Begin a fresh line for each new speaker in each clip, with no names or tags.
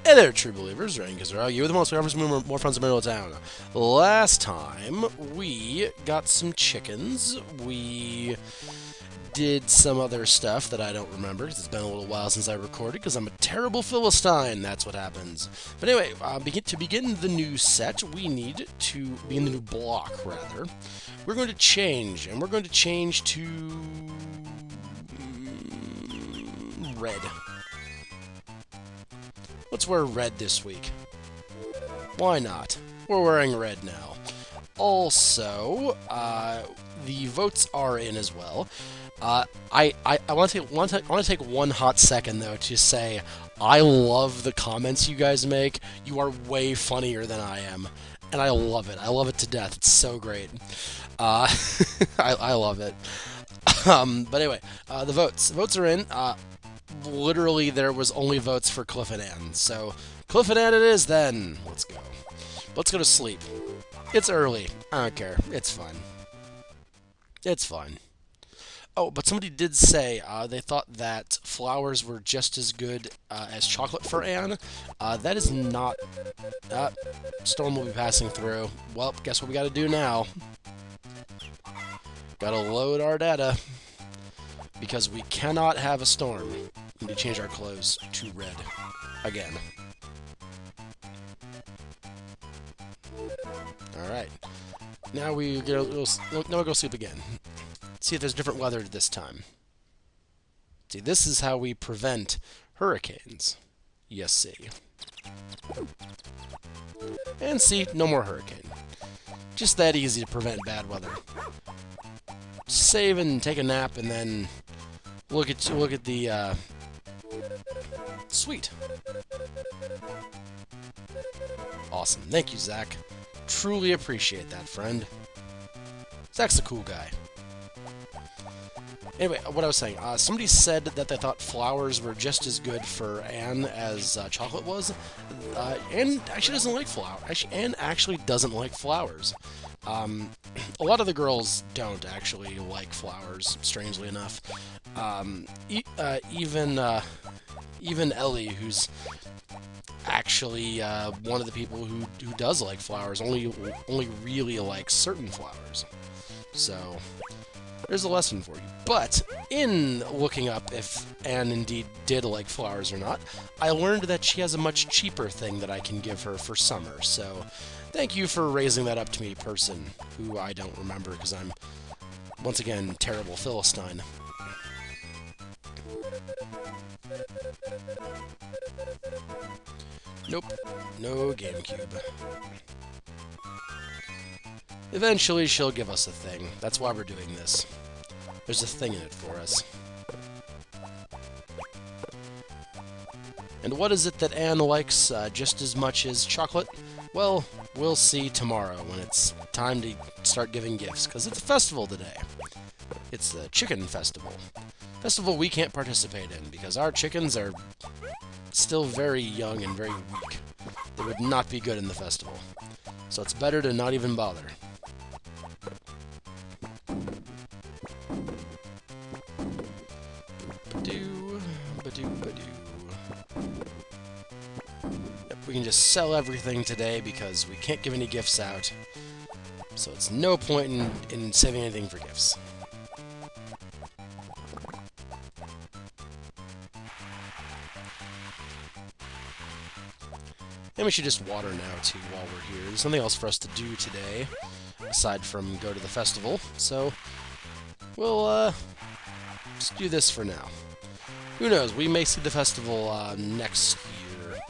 Hey there, true believers. Ryan Gizera, you with the most more friends in Middle Town. Last time, we got some chickens. We did some other stuff that I don't remember, because it's been a little while since I recorded, because I'm a terrible Philistine. That's what happens. But anyway, to begin the new set, we need to begin the new block, rather. We're going to change, and we're going to change to red. Let's wear red this week. Why not? We're wearing red now. Also, the votes are in as well. I want to take one hot second though to say I love the comments you guys make. You are way funnier than I am, and I love it. I love it to death. It's so great. I love it. But anyway, the votes are in. Literally, there was only votes for Cliff and Ann. So, Cliff and Ann it is then. Let's go. Let's go to sleep. It's early. I don't care. It's fine. It's fine. Oh, but somebody did say they thought that flowers were just as good as chocolate for Ann. That is not... Storm will be passing through. Well, guess what we gotta do now? Gotta load our data. Because we cannot have a storm. We need to change our clothes to red. Again. Alright. Now we go sleep again. See if there's different weather this time. See, this is how we prevent hurricanes. Yes, see. And see, no more hurricane. Just that easy to prevent bad weather. Save and take a nap, and then look at the sweet. Awesome. Thank you, Zach. Truly appreciate that, friend. Zach's a cool guy. Anyway, what I was saying, somebody said that they thought flowers were just as good for Ann as chocolate was. Ann actually doesn't like flowers. Ann actually doesn't like flowers. A lot of the girls don't actually like flowers, strangely enough. Even Ellie, who's actually one of the people who does like flowers, only really likes certain flowers. So there's a lesson for you. But in looking up if Ann indeed did like flowers or not, I learned that she has a much cheaper thing that I can give her for summer. So thank you for raising that up to me, person who I don't remember because I'm, once again, terrible Philistine. Nope, no GameCube. Eventually she'll give us a thing. That's why we're doing this. There's a thing in it for us. And what is it that Ann likes just as much as chocolate? Well, we'll see tomorrow when it's time to start giving gifts, because it's a festival today. It's the Chicken Festival. Festival we can't participate in, because our chickens are still very young and very weak. They would not be good in the festival. So it's better to not even bother. Yep, we can just sell everything today because we can't give any gifts out. So it's no point in saving anything for gifts. And we should just water now, too, while we're here. There's nothing else for us to do today, aside from go to the festival. So, we'll, just do this for now. Who knows, we may see the festival, next year.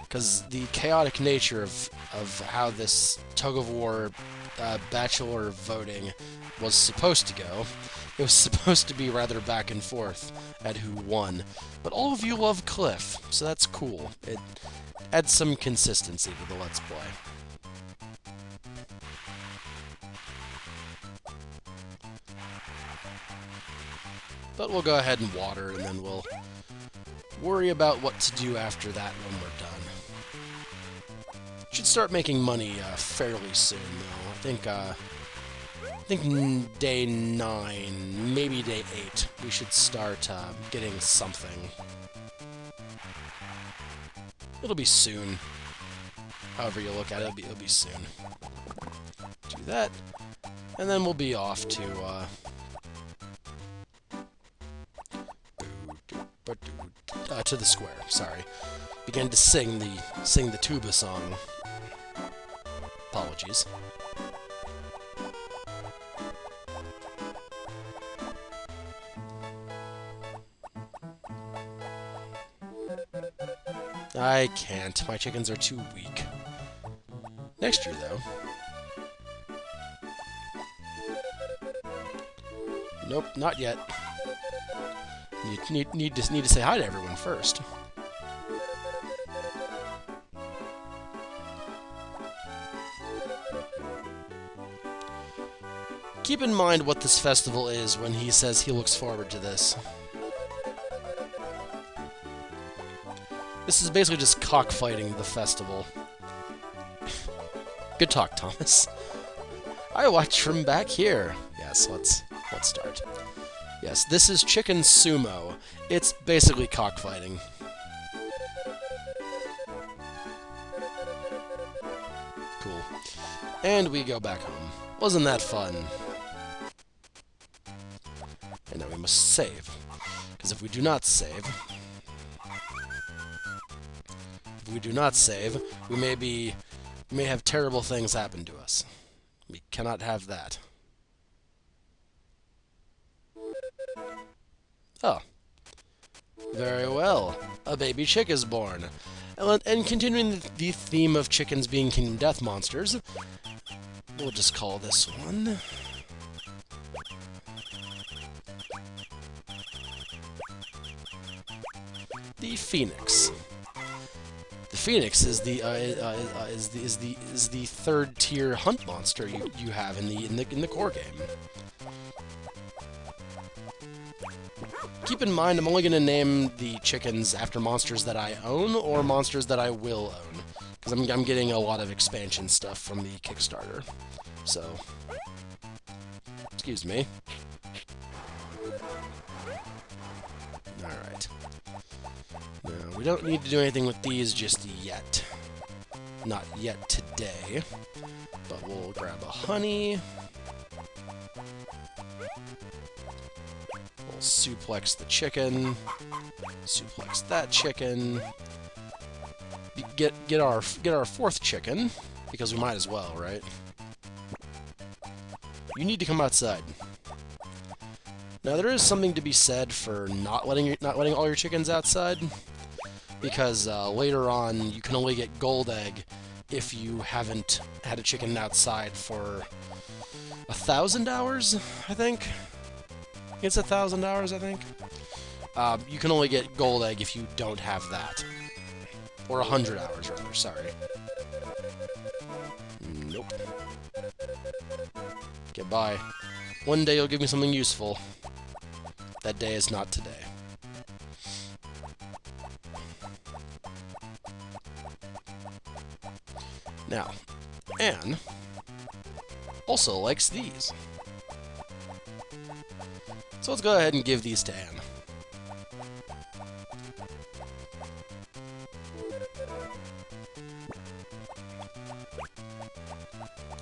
Because the chaotic nature of how this tug-of-war, bachelor voting was supposed to go, it was supposed to be rather back and forth at who won. But all of you love Cliff, so that's cool. It adds some consistency to the Let's Play. But we'll go ahead and water, and then we'll worry about what to do after that when we're done. Should start making money fairly soon, though. I think day 9, maybe day 8, we should start getting something. It'll be soon. However you look at it, it'll be soon. Do that, and then we'll be off to the square. Sorry, began to sing the tuba song. Apologies. I can't. My chickens are too weak. Next year, though. Nope, not yet. You need to say hi to everyone first. Keep in mind what this festival is when he says he looks forward to this. This is basically just cockfighting the festival. Good talk, Thomas. I watch from back here. Yes, let's start. Yes, this is Chicken Sumo. It's basically cockfighting. Cool. And we go back home. Wasn't that fun? And now we must save. Because if we do not save... we may have terrible things happen to us. We cannot have that. Oh. Very well. A baby chick is born. And continuing the theme of chickens being Kingdom Death monsters, we'll just call this one... the Phoenix. The Phoenix is the third tier hunt monster you have in the core game. Keep in mind, I'm only going to name the chickens after monsters that I own or monsters that I will own, because I'm getting a lot of expansion stuff from the Kickstarter. So, excuse me. All right. No, we don't need to do anything with these just yet. Not yet today. But we'll grab a honey. We'll suplex the chicken. Suplex that chicken. Get our fourth chicken, because we might as well, right? You need to come outside. Now there is something to be said for not letting all your chickens outside, because later on you can only get gold egg if you haven't had a chicken outside for 1,000 hours, I think. It's 1,000 hours, I think. You can only get gold egg if you don't have that. Or 100 hours, rather, sorry. Nope. Goodbye. One day you'll give me something useful. That day is not today. Now, Anne also likes these. So let's go ahead and give these to Anne.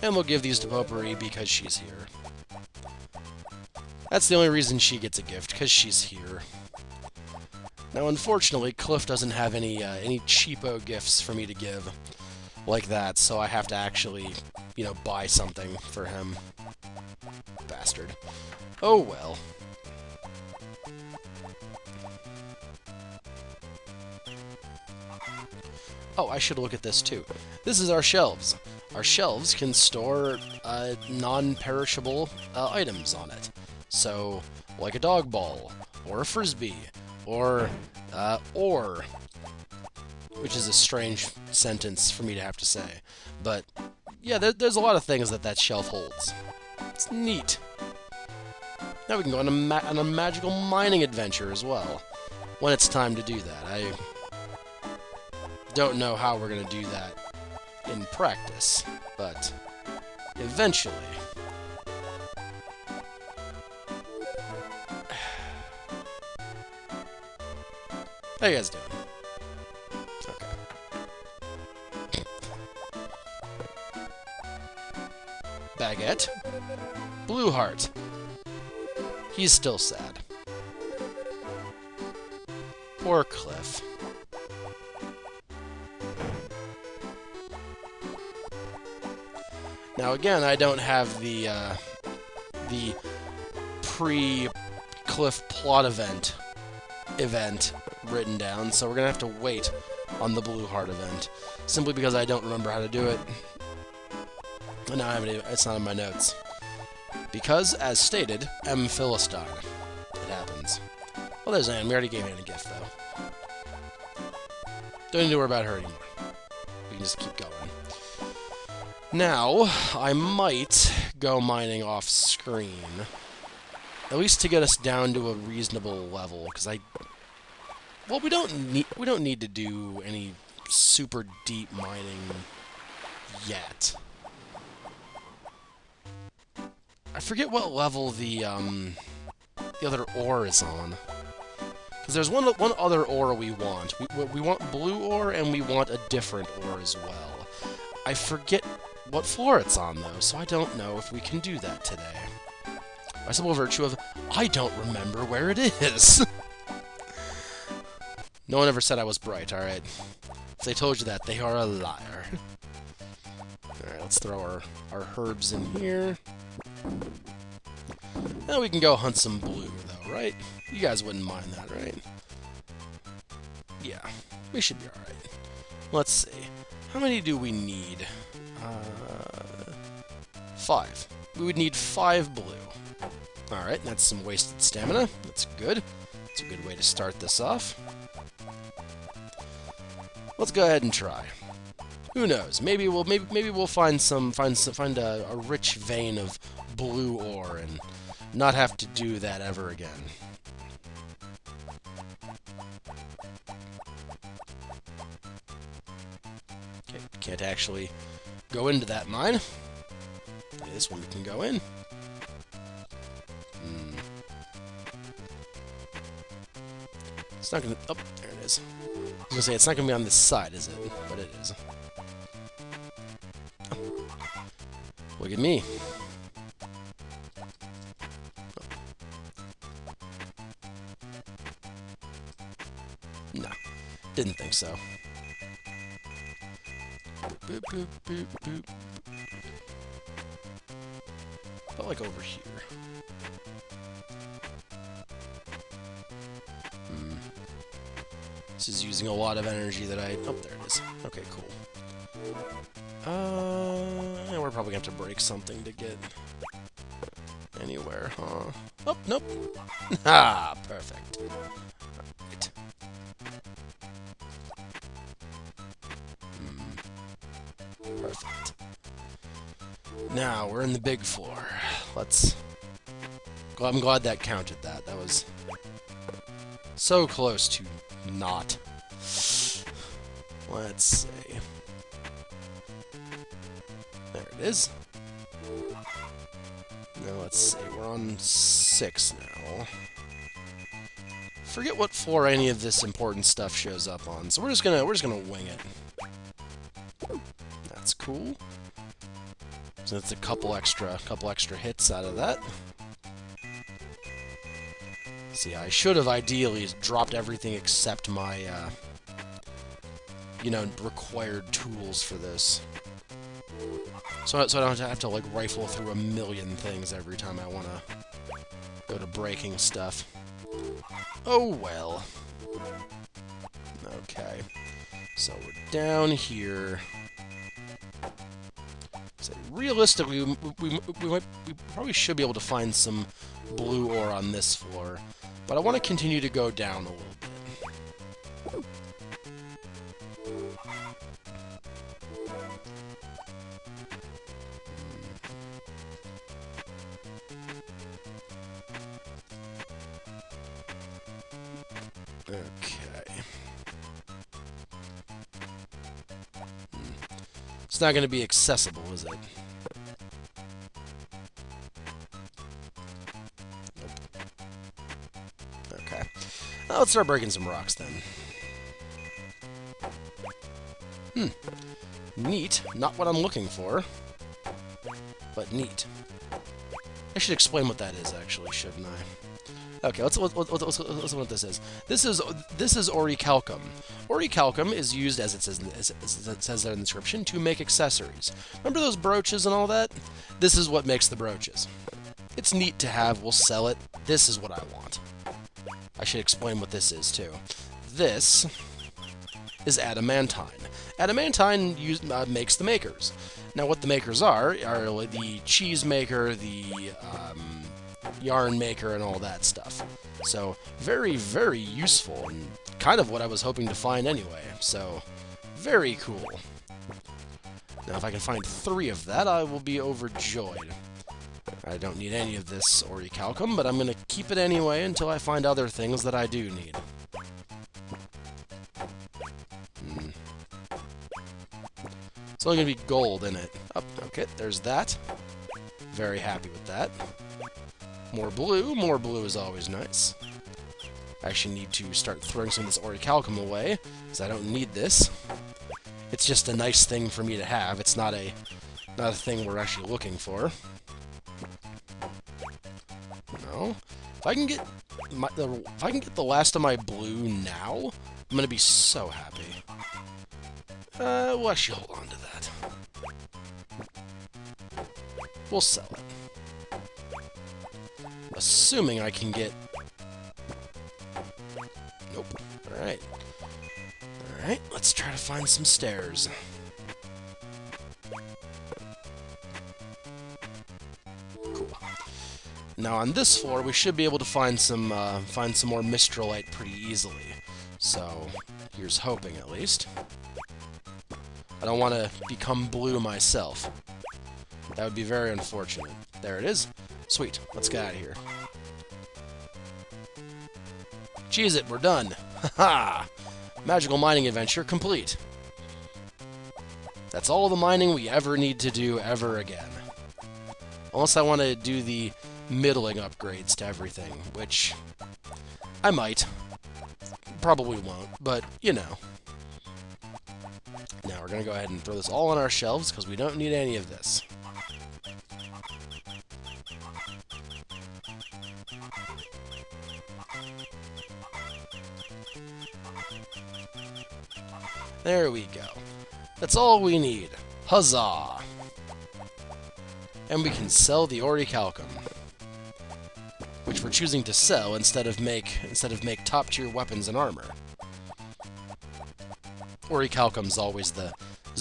And we'll give these to Potpourri because she's here. That's the only reason she gets a gift, because she's here. Now, unfortunately, Cliff doesn't have any cheapo gifts for me to give like that, so I have to actually, you know, buy something for him. Bastard. Oh well. Oh, I should look at this too. This is our shelves. Our shelves can store non-perishable items on it. So, like a dog ball, or a frisbee, or, which is a strange sentence for me to have to say. But, yeah, there's a lot of things that shelf holds. It's neat. Now we can go on a magical mining adventure as well, when it's time to do that. I don't know how we're going to do that in practice, but eventually. How you guys doing? Okay. Baguette. Blue heart. He's still sad. Poor Cliff. Now again, I don't have the pre-Cliff plot event written down, so we're gonna have to wait on the Blue Heart event, simply because I don't remember how to do it. And now I haven't even, it's not in my notes. Because, as stated, M. Philistine. It happens. Well, there's Anne. We already gave Anne a gift, though. Don't need to worry about her anymore. We can just keep going. Now, I might go mining off screen. At least to get us down to a reasonable level, because well, we don't need to do any super deep mining yet. I forget what level the other ore is on. Because there's one other ore we want. We want blue ore, and we want a different ore as well. I forget what floor it's on, though, so I don't know if we can do that today. By simple virtue of, I don't remember where it is. No one ever said I was bright, alright? If they told you that, they are a liar. Alright, let's throw our herbs in here. Now we can go hunt some blue, though, right? You guys wouldn't mind that, right? Yeah, we should be alright. Let's see. How many do we need? 5. We would need 5 blue. Alright, that's some wasted stamina. That's good. It's a good way to start this off. Let's go ahead and try. Who knows? Maybe we'll find a rich vein of blue ore and not have to do that ever again. Okay, can't actually go into that mine. This one we can go in. It's not gonna. Oh, there it is. I was gonna say it's not gonna be on this side, is it? But it is. Look at me. No, didn't think so. Boop, boop, boop, boop. Felt like over here. This is using a lot of energy that I... Oh, there it is. Okay, cool. We're probably gonna have to break something to get anywhere, huh? Oh, nope. Ah, perfect. Right. Perfect. Now, we're in the big floor. Let's... I'm glad that counted that. That was so close to not. Let's see. There it is. Now let's see. We're on 6 now. Forget what floor any of this important stuff shows up on. So we're just gonna wing it. That's cool. So that's a couple extra hits out of that. See, I should have ideally dropped everything except my, you know, required tools for this. So I don't have to, like, rifle through a million things every time I want to go to breaking stuff. Oh, well. Okay. So we're down here. So realistically, we probably should be able to find some blue ore on this floor. But I want to continue to go down a little bit. Okay. It's not going to be accessible, is it? Okay. Now let's start breaking some rocks, then. Neat. Not what I'm looking for. but neat. I should explain what that is, actually, shouldn't I? Okay, let's look what this is. This is orichalcum. Orichalcum is used, as it says there in the description, to make accessories. Remember those brooches and all that? This is what makes the brooches. It's neat to have. We'll sell it. This is what I want. I should explain what this is, too. This is adamantine. Adamantine makes the makers. Now, what the makers are like the cheese maker, the yarn maker, and all that stuff. So, very, very useful, and kind of what I was hoping to find anyway. So, very cool. Now, if I can find 3 of that, I will be overjoyed. I don't need any of this orichalcum, but I'm going to keep it anyway until I find other things that I do need. It's only going to be gold in it. Oh, okay, there's that. Very happy with that. More blue. More blue is always nice. I actually need to start throwing some of this orichalcum away, because I don't need this. It's just a nice thing for me to have. It's not a thing we're actually looking for. No. If I can get the last of my blue now, I'm gonna be so happy. We'll actually hold on to that. We'll sell it. Assuming I can get... Nope. Alright. Alright, let's try to find some stairs. Cool. Now on this floor, we should be able to find some more Mistralite pretty easily. So, here's hoping at least. I don't want to become blue myself. That would be very unfortunate. There it is. Sweet. Let's get out of here. Cheese it, we're done. Haha! Magical mining adventure complete. That's all the mining we ever need to do ever again. Unless I want to do the middling upgrades to everything, which I might. Probably won't, but you know. Now we're going to go ahead and throw this all on our shelves because we don't need any of this. There we go. That's all we need. Huzzah! And we can sell the orichalcum, which we're choosing to sell instead of make top-tier weapons and armor. Orichalcum is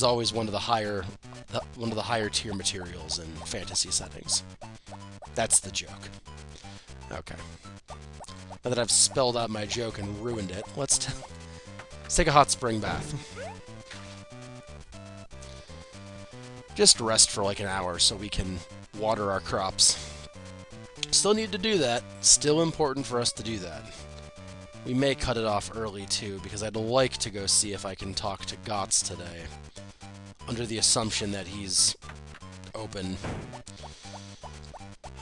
always one of the higher tier materials in fantasy settings. That's the joke. Okay. Now that I've spelled out my joke and ruined it, let's take a hot spring bath. Just rest for like an hour so we can water our crops. Still need to do that. Still important for us to do that. We may cut it off early too, because I'd like to go see if I can talk to Gotts today. Under the assumption that he's open.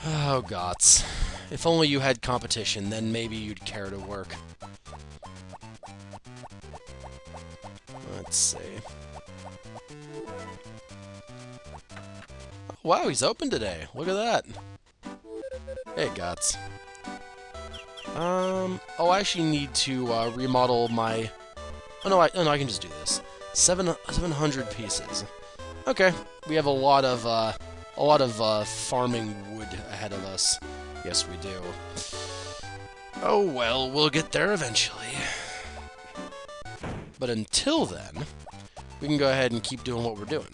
Oh, Gotts. If only you had competition, then maybe you'd care to work. Let's see. Oh, wow, he's open today. Look at that. Hey, Gotts. Oh, I actually need to remodel my... Oh no, I can just do this. 700 pieces. Okay, we have a lot of farming wood ahead of us. Yes, we do. Oh well, we'll get there eventually. But until then, we can go ahead and keep doing what we're doing.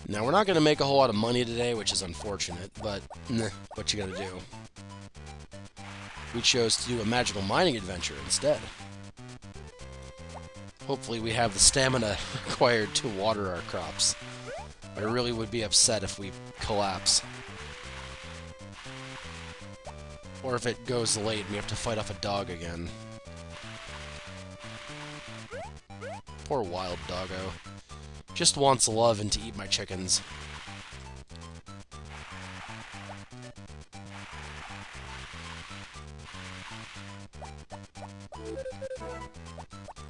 Now, we're not going to make a whole lot of money today, which is unfortunate, but what you gonna do? We chose to do a magical mining adventure instead. Hopefully we have the stamina required to water our crops. I really would be upset if we collapse. Or if it goes late and we have to fight off a dog again. Poor wild doggo. Just wants love and to eat my chickens.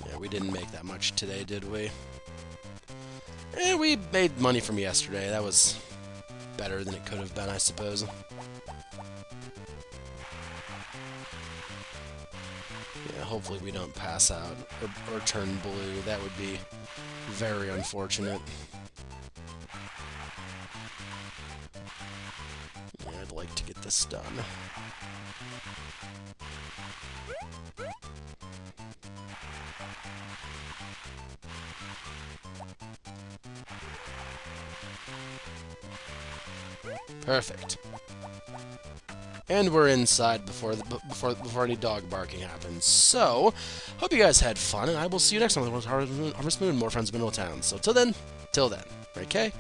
Yeah, we didn't make that much today, did we? We made money from yesterday. That was better than it could have been, I suppose. Yeah, hopefully we don't pass out or turn blue. That would be very unfortunate. Yeah, I'd like to get this done. Perfect. And we're inside before any dog barking happens. So, hope you guys had fun, and I will see you next time with Harvest Moon, more friends of Middle Town. So till then, okay?